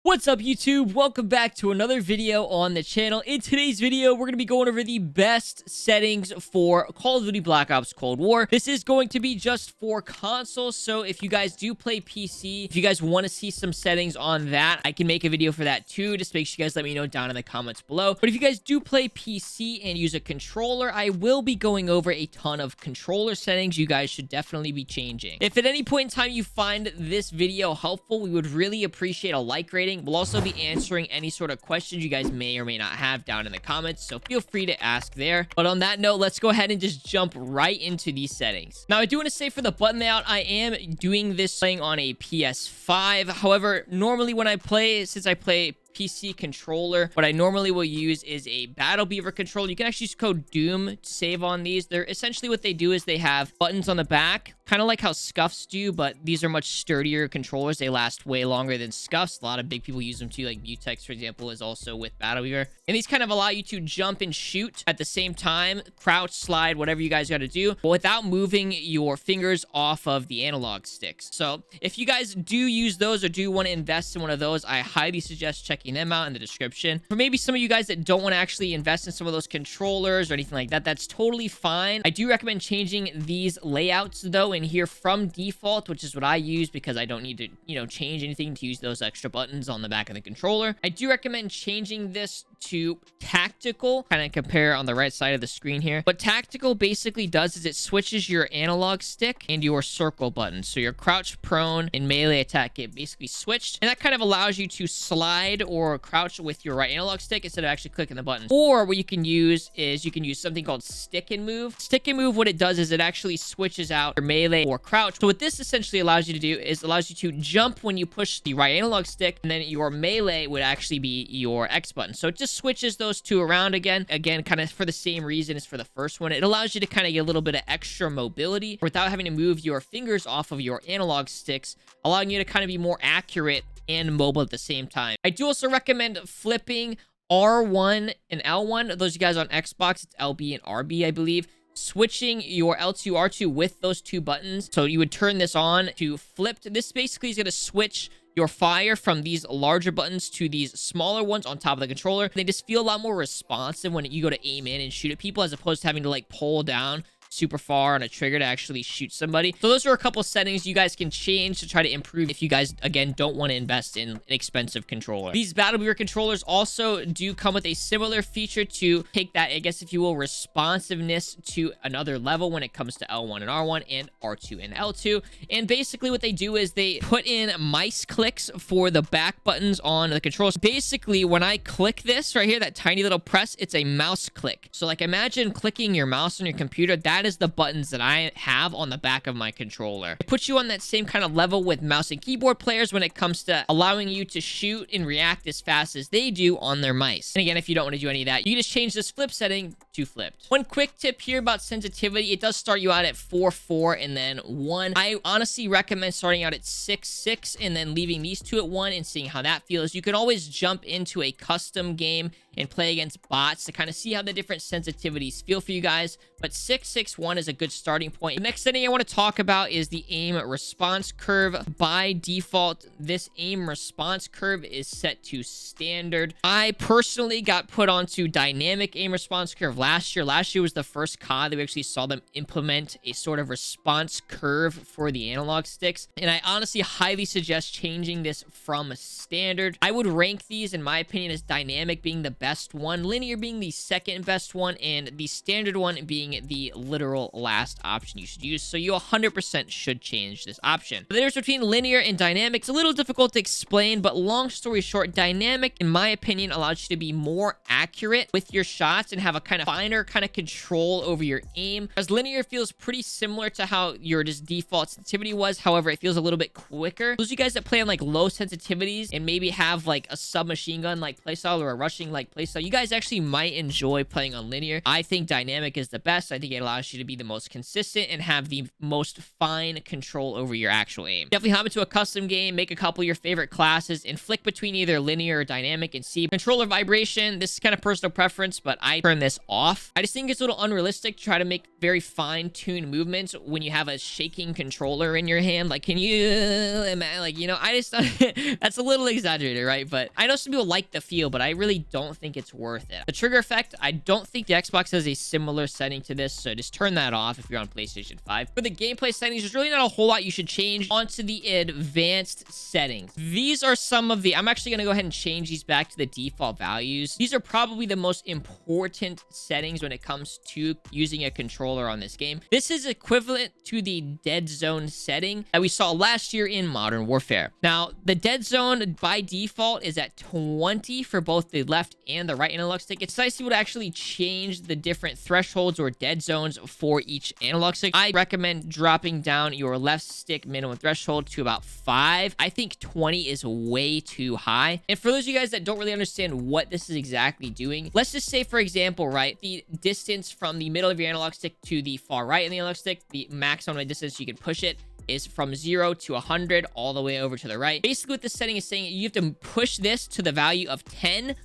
What's up, YouTube? Welcome back to another video on the channel. In today's video, we're going to be going over the best settings for Call of Duty Black Ops Cold War. This is going to be just for consoles, so if you guys do play PC, if you guys want to see some settings on that, I can make a video for that too. Just make sure you guys let me know down in the comments below. But if you guys do play PC and use a controller, I will be going over a ton of controller settings you guys should definitely be changing. If at any point in time you find this video helpful, we would really appreciate a like rating. We'll also be answering any sort of questions you guys may or may not have down in the comments, so feel free to ask there. But on that note, let's go ahead and just jump right into these settings. Now, I do want to say for the button layout, I am doing this playing on a PS5. However, normally when I play, since I play PC controller, what I normally will use is a Battle Beaver controller. You can actually use code DOOM to save on these. They're essentially what they do is they have buttons on the back, kind of like how Scuffs do, but these are much sturdier controllers. They last way longer than Scuffs. A lot of big people use them too, like Mutex, for example, is also with Battle Beaver. And these kind of allow you to jump and shoot at the same time, crouch, slide, whatever you guys got to do, but without moving your fingers off of the analog sticks. So if you guys do use those or do want to invest in one of those, I highly suggest checking them out in the description. For maybe some of you guys that don't want to actually invest in some of those controllers or anything like that, that's totally fine. I do recommend changing these layouts though in here from default, which is what I use because I don't need to, change anything to use those extra buttons on the back of the controller. I do recommend changing this to tactical, kind of compare on the right side of the screen here. What tactical basically does is it switches your analog stick and your circle button. So your crouch, prone, and melee attack get basically switched, and that kind of allows you to slide or crouch with your right analog stick instead of actually clicking the buttons. Or what you can use is you can use something called stick and move. Stick and move, what it does is it actually switches out your melee or crouch. So what this essentially allows you to do is allows you to jump when you push the right analog stick, and then your melee would actually be your X button. So it just switches those two around again, kind of for the same reason as for the first one. It allows you to kind of get a little bit of extra mobility without having to move your fingers off of your analog sticks, allowing you to kind of be more accurate and mobile at the same time. I do also recommend flipping R1 and L1. Those of you guys on Xbox, it's LB and RB, I believe. Switching your L2, R2 with those two buttons. So you would turn this on to flipped. This basically is going to switch your fire from these larger buttons to these smaller ones on top of the controller. They just feel a lot more responsive when you go to aim in and shoot at people, as opposed to having to like pull down super far on a trigger to actually shoot somebody. So those are a couple settings you guys can change to try to improve if you guys, again, don't want to invest in an expensive controller. These Battle Beaver controllers also do come with a similar feature to take that, I guess, if you will, responsiveness to another level when it comes to L1 and R1 and R2 and L2. And basically what they do is they put in mice clicks for the back buttons on the controls. Basically, when I click this right here, that tiny little press, it's a mouse click. So like imagine clicking your mouse on your computer. That is the buttons that I have on the back of my controller. It puts you on that same kind of level with mouse and keyboard players when it comes to allowing you to shoot and react as fast as they do on their mice. And again, if you don't want to do any of that, you can just change this flip setting to flipped. One quick tip here about sensitivity, it does start you out at 4.4 and then 1. I honestly recommend starting out at 6.6 and then leaving these two at 1 and seeing how that feels. You can always jump into a custom game and play against bots to kind of see how the different sensitivities feel for you guys, but 6.6.1 is a good starting point. The next setting I want to talk about is the aim response curve. By default, this aim response curve is set to standard. I personally got put onto dynamic aim response curve last year. Last year was the first COD that we actually saw them implement a sort of response curve for the analog sticks, and I honestly highly suggest changing this from standard. I would rank these, in my opinion, as dynamic being the best one, linear being the second best one, and the standard one being the literal last option you should use. So you 100% should change this option. The difference between linear and dynamic is a little difficult to explain, but long story short, dynamic, in my opinion, allows you to be more accurate with your shots and have a kind of finer kind of control over your aim, as linear feels pretty similar to how your just default sensitivity was. However, it feels a little bit quicker. Those of you guys that play on like low sensitivities and maybe have like a submachine gun like playstyle or a rushing like playstyle, you guys actually might enjoy playing on linear. I think dynamic is the best. I think it allows allows you to be the most consistent and have the most fine control over your actual aim. Definitely hop into a custom game, make a couple of your favorite classes, and flick between either linear or dynamic and see. Controller vibration, this is kind of personal preference, but I turn this off. I just think it's a little unrealistic to try to make very fine-tuned movements when you have a shaking controller in your hand. Like, can you imagine, like, you know, I just that's a little exaggerated, right? But I know some people like the feel, but I really don't think it's worth it. The trigger effect, I don't think the Xbox has a similar setting to this, so just turn that off if you're on PlayStation 5. For the gameplay settings, there's really not a whole lot you should change. Onto the advanced settings. These are some of the, I'm actually going to go ahead and change these back to the default values. These are probably the most important settings when it comes to using a controller on this game. This is equivalent to the Deadzone setting that we saw last year in Modern Warfare. Now, the Deadzone by default is at 20 for both the left and the right analog stick. It's nice to be able to actually change the different thresholds or dead zones for each analog stick. I recommend dropping down your left stick minimum threshold to about 5. I think 20 is way too high. And for those of you guys that don't really understand what this is exactly doing, let's just say, for example, right, the distance from the middle of your analog stick to the far right in the analog stick, the maximum distance you can push it is from 0 to 100 all the way over to the right. Basically, what this setting is saying, you have to push this to the value of 10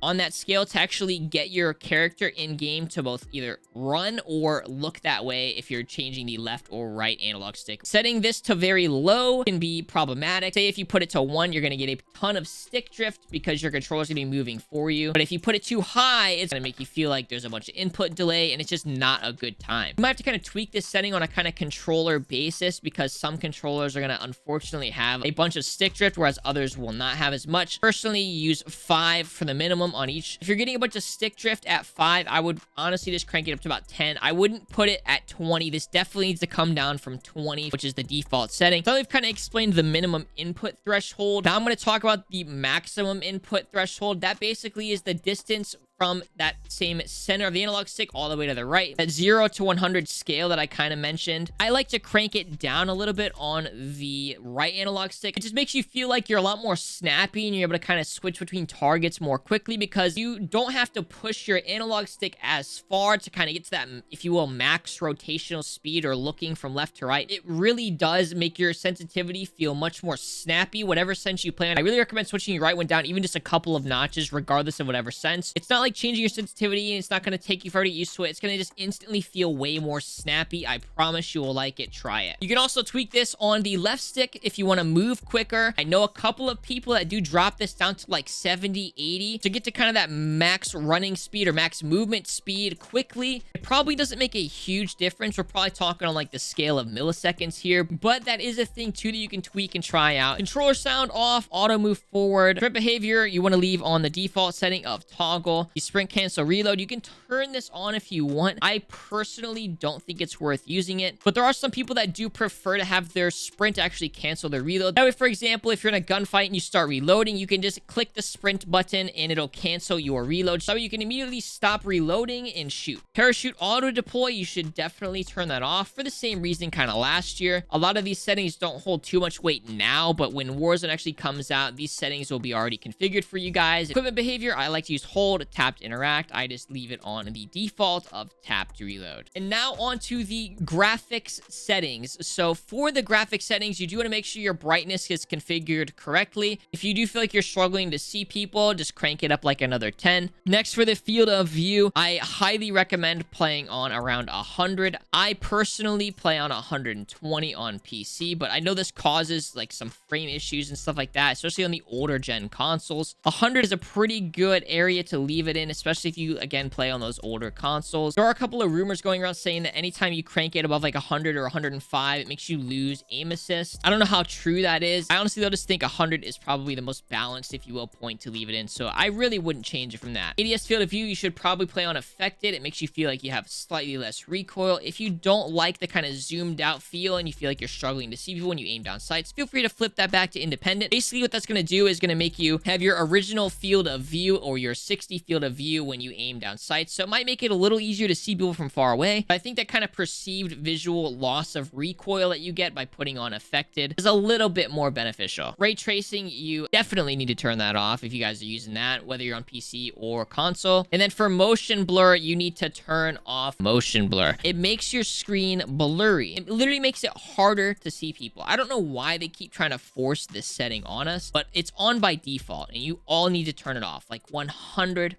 on that scale to actually get your character in game to both either run or look that way if you're changing the left or right analog stick. Setting this to very low can be problematic. Say if you put it to 1, you're going to get a ton of stick drift because your controller's going to be moving for you. But if you put it too high, it's going to make you feel like there's a bunch of input delay and it's just not a good time. You might have to kind of tweak this setting on a kind of controller basis because some controllers are going to unfortunately have a bunch of stick drift, whereas others will not have as much. Personally, use 5 for the minimum on each. If you're getting a bunch of stick drift at 5, I would honestly just crank it up to about 10. I wouldn't put it at 20. This definitely needs to come down from 20, which is the default setting. So we've kind of explained the minimum input threshold. Now I'm going to talk about the maximum input threshold. That basically is the distance from that same center of the analog stick all the way to the right. That 0 to 100 scale that I kind of mentioned, I like to crank it down a little bit on the right analog stick. It just makes you feel like you're a lot more snappy and you're able to kind of switch between targets more quickly because you don't have to push your analog stick as far to kind of get to that, if you will, max rotational speed or looking from left to right. It really does make your sensitivity feel much more snappy, whatever sense you play on. I really recommend switching your right one down even just a couple of notches, regardless of whatever sense. It's not like changing your sensitivity and it's not going to take you forever to get used to it. It's going to just instantly feel way more snappy. I promise you will like it. Try it. You can also tweak this on the left stick if you want to move quicker. I know a couple of people that do drop this down to like 70, 80 to get to kind of that max running speed or max movement speed quickly. It probably doesn't make a huge difference. We're probably talking on like the scale of milliseconds here, but that is a thing too that you can tweak and try out. Controller sound off, auto move forward. Sprint behavior, you want to leave on the default setting of toggle. You sprint cancel reload, you can turn this on if you want. I personally don't think it's worth using it, but there are some people that do prefer to have their sprint actually cancel their reload. That way, for example, if you're in a gunfight and you start reloading, you can just click the sprint button and it'll cancel your reload. So you can immediately stop reloading and shoot. Parachute auto deploy, you should definitely turn that off for the same reason kind of last year. A lot of these settings don't hold too much weight now, but when Warzone actually comes out, these settings will be already configured for you guys. Equipment behavior, I like to use hold, tap to interact. I just leave it on the default of tap to reload. And now onto the graphics settings. So for the graphics settings, you do want to make sure your brightness is configured correctly. If you do feel like you're struggling to see people, just crank it up like another 10. Next, for the field of view, I highly recommend playing on around 100. I personally play on 120 on PC, but I know this causes like some frame issues and stuff like that, especially on the older gen consoles. 100 is a pretty good area to leave it in, especially if you, again, play on those older consoles. There are a couple of rumors going around saying that anytime you crank it above like 100 or 105, it makes you lose aim assist. I don't know how true that is. I honestly, though, just think 100 is probably the most balanced, if you will, point to leave it in. So I really wouldn't change it from that. ADS field of view, you should probably play on affected. It makes you feel like you have slightly less recoil. If you don't like the kind of zoomed out feel and you feel like you're struggling to see people when you aim down sights, feel free to flip that back to independent. Basically, what that's going to do is going to make you have your original field of view or your 60 field field of view when you aim down sights, so it might make it a little easier to see people from far away. But I think that kind of perceived visual loss of recoil that you get by putting on affected is a little bit more beneficial. Ray tracing, you definitely need to turn that off if you guys are using that, whether you're on PC or console. And then for motion blur, you need to turn off motion blur. It makes your screen blurry. It literally makes it harder to see people. I don't know why they keep trying to force this setting on us, but it's on by default and you all need to turn it off, like 100%.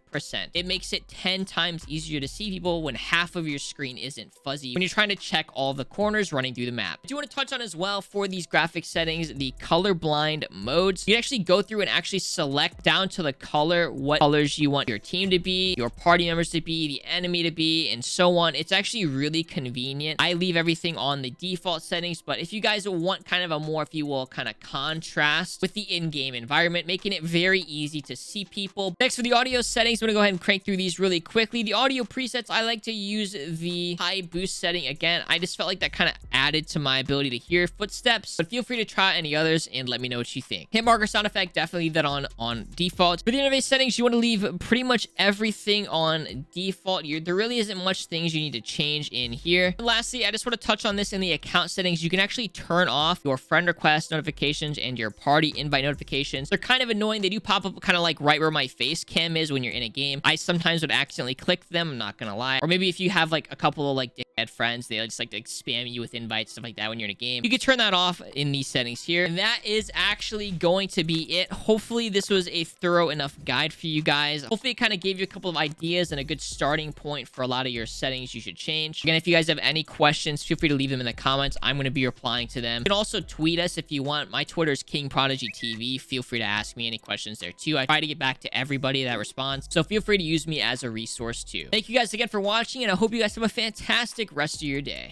It makes it 10 times easier to see people when half of your screen isn't fuzzy when you're trying to check all the corners running through the map. I do want to touch on as well for these graphic settings, the colorblind modes. You can actually go through and actually select down to the color what colors you want your team to be, your party members to be, the enemy to be, and so on. It's actually really convenient. I leave everything on the default settings, but if you guys want kind of a more, if you will, kind of contrast with the in-game environment, making it very easy to see people. Next, for the audio settings, I'm gonna go ahead and crank through these really quickly. The audio presets, I like to use the high boost setting. Again, I just felt like that kind of added to my ability to hear footsteps, but feel free to try any others and let me know what you think. Hit marker sound effect, definitely leave that on default. For the interface settings, you want to leave pretty much everything on default. There really isn't much things you need to change in here. And lastly, I just want to touch on this in the account settings. You can actually turn off your friend request notifications and your party invite notifications. They're kind of annoying. They do pop up kind of like right where my face cam is when you're in a game. I sometimes would accidentally click them, I'm not gonna lie. Or maybe if you have like a couple of like dickhead friends, they just like to spam you with invites, stuff like that when you're in a game. You can turn that off in these settings here. And that is actually going to be it. Hopefully this was a thorough enough guide for you guys. Hopefully it kind of gave you a couple of ideas and a good starting point for a lot of your settings you should change. Again, if you guys have any questions, feel free to leave them in the comments. I'm going to be replying to them. You can also tweet us if you want. My Twitter is KingProdigy TV. Feel free to ask me any questions there too. I try to get back to everybody that responds, so feel free to use me as a resource too. Thank you guys again for watching, and I hope you guys have a fantastic rest of your day.